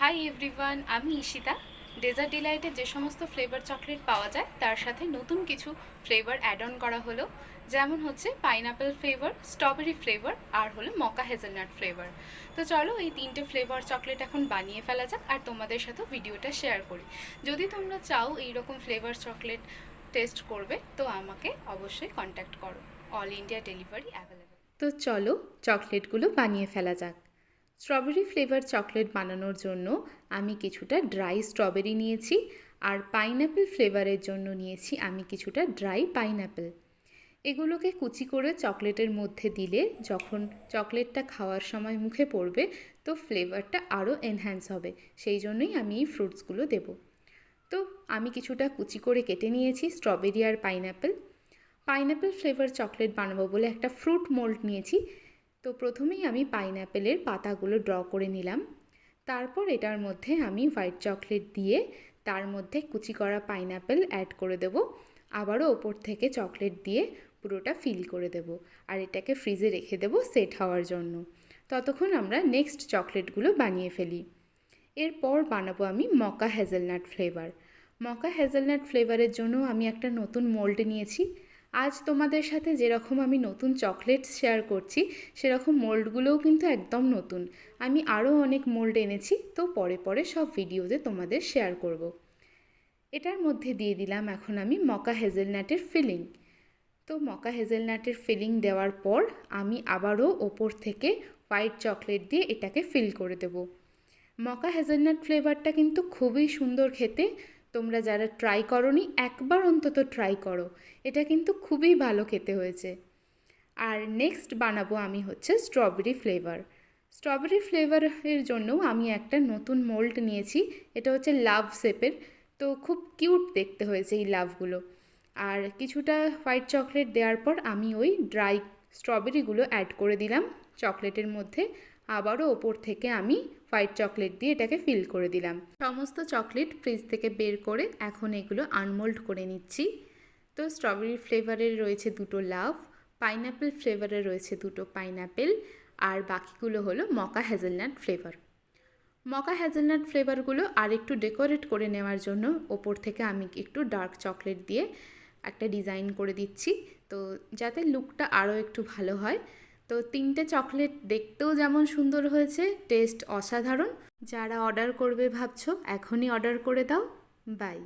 Hi everyone, আমি Ishita. Dessert ডিলাইটে যে সমস্ত ফ্লেভার চকলেট পাওয়া যায় তার সাথে নতুন কিছু ফ্লেভার অ্যাড অন করা হলো, যেমন হচ্ছে পাইনাপেল ফ্লেভার, স্ট্রবেরি ফ্লেভার আর হলো মকা হেজেলনাট ফ্লেভার। তো চলো এই তিনটে ফ্লেভার চকলেট এখন বানিয়ে ফেলা যাক আর তোমাদের সাথেও ভিডিওটা শেয়ার করি। যদি তোমরা চাও এইরকম ফ্লেভার চকলেট টেস্ট করবে তো আমাকে অবশ্যই কন্ট্যাক্ট করো। All India delivery available. তো চলো চকলেটগুলো বানিয়ে ফেলা যাক। স্ট্রবেরি ফ্লেভার চকলেট বানানোর জন্য আমি কিছুটা ড্রাই স্ট্রবেরি নিয়েছি, আর পাইনঅ্যাপেল ফ্লেভারের জন্য নিয়েছি আমি কিছুটা ড্রাই পাইনঅ্যাপেল। এগুলোকে কুচি করে চকলেটের মধ্যে দিলে যখন চকলেটটা খাওয়ার সময় মুখে পড়বে তো ফ্লেভারটা আরও এনহ্যান্স হবে, সেই জন্যই আমি এই ফ্রুটসগুলো দেব। তো আমি কিছুটা কুচি করে কেটে নিয়েছি স্ট্রবেরি আর পাইনঅ্যাপেল। পাইনঅ্যাপেল ফ্লেভার চকলেট বানাবো বলে একটা ফ্রুট মোল্ড নিয়েছি। তো প্রথমেই আমি পাইনঅ্যাপেলের পাতাগুলো ড্র করে নিলাম। তারপর এটার মধ্যে আমি হোয়াইট চকলেট দিয়ে তার মধ্যে কুচি করা পাইনঅ্যাপেল অ্যাড করে দেব। আবারও ওপর থেকে চকলেট দিয়ে পুরোটা ফিল করে দেব, আর এটাকে ফ্রিজে রেখে দেব সেট হওয়ার জন্য। ততক্ষণ আমরা নেক্সট চকলেটগুলো বানিয়ে ফেলি। এরপর বানাবো আমি মকা হেজেলনাট ফ্লেভার। মকা হেজেলনাট ফ্লেভারের জন্য আমি একটা নতুন মোল্ড নিয়েছি। আজ তোমাদের সাথে যেরকম আমি নতুন চকলেট শেয়ার করছি সেরকম মোল্ডগুলোও কিন্তু একদম নতুন। আমি আরও অনেক মোল্ড এনেছি, তো পরে পরে সব ভিডিওতে তোমাদের শেয়ার করব। এটার মধ্যে দিয়ে দিলাম এখন আমি মকা হেজেলনাটের ফিলিং। তো মকা হেজেলনাটের ফিলিং দেওয়ার পর আমি আবারও ওপর থেকে হোয়াইট চকলেট দিয়ে এটাকে ফিল করে দেব। মকা হেজেলনাট ফ্লেভারটা কিন্তু খুবই সুন্দর খেতে। তোমরা যারা ট্রাই করোনি একবার অন্তত ট্রাই করো, এটা কিন্তু খুবই ভালো খেতে হয়েছে। আর নেক্সট বানাবো আমি হচ্ছে স্ট্রবেরি ফ্লেভার। স্ট্রবেরি ফ্লেভারের জন্য আমি একটা নতুন মোল্ড নিয়েছি, এটা হচ্ছে লাভ শেপের। তো খুব কিউট দেখতে হয়েছে এই লাভগুলো। আর কিছুটা হোয়াইট চকলেট দেওয়ার পর আমি ওই ড্রাই স্ট্রবেরিগুলো অ্যাড করে দিলাম চকলেটের মধ্যে। আবারও ওপর থেকে আমি হোয়াইট চকলেট দিয়ে এটাকে ফিল করে দিলাম। সমস্ত চকলেট ফ্রিজ থেকে বের করে এখন এগুলো আনমোল্ড করে নিচ্ছি। তো স্ট্রবেরি ফ্লেভারের রয়েছে দুটো লাভ, পাইনঅ্যাপেল ফ্লেভারের রয়েছে দুটো পাইনঅ্যাপেল, আর বাকিগুলো হলো মকা হেজেলনাট ফ্লেভার। মকা হেজেলনাট ফ্লেভারগুলো আর একটু ডেকোরেট করে নেওয়ার জন্য ওপর থেকে আমি একটু ডার্ক চকলেট দিয়ে একটা ডিজাইন করে দিচ্ছি, তো যাতে লুকটা আরও একটু ভালো হয়। তো তিনটে চকলেট দেখতেও যেমন সুন্দর হয়েছে, টেস্ট অসাধারণ। যারা অর্ডার করবে ভাবছো এখনই অর্ডার করে দাও। বাই।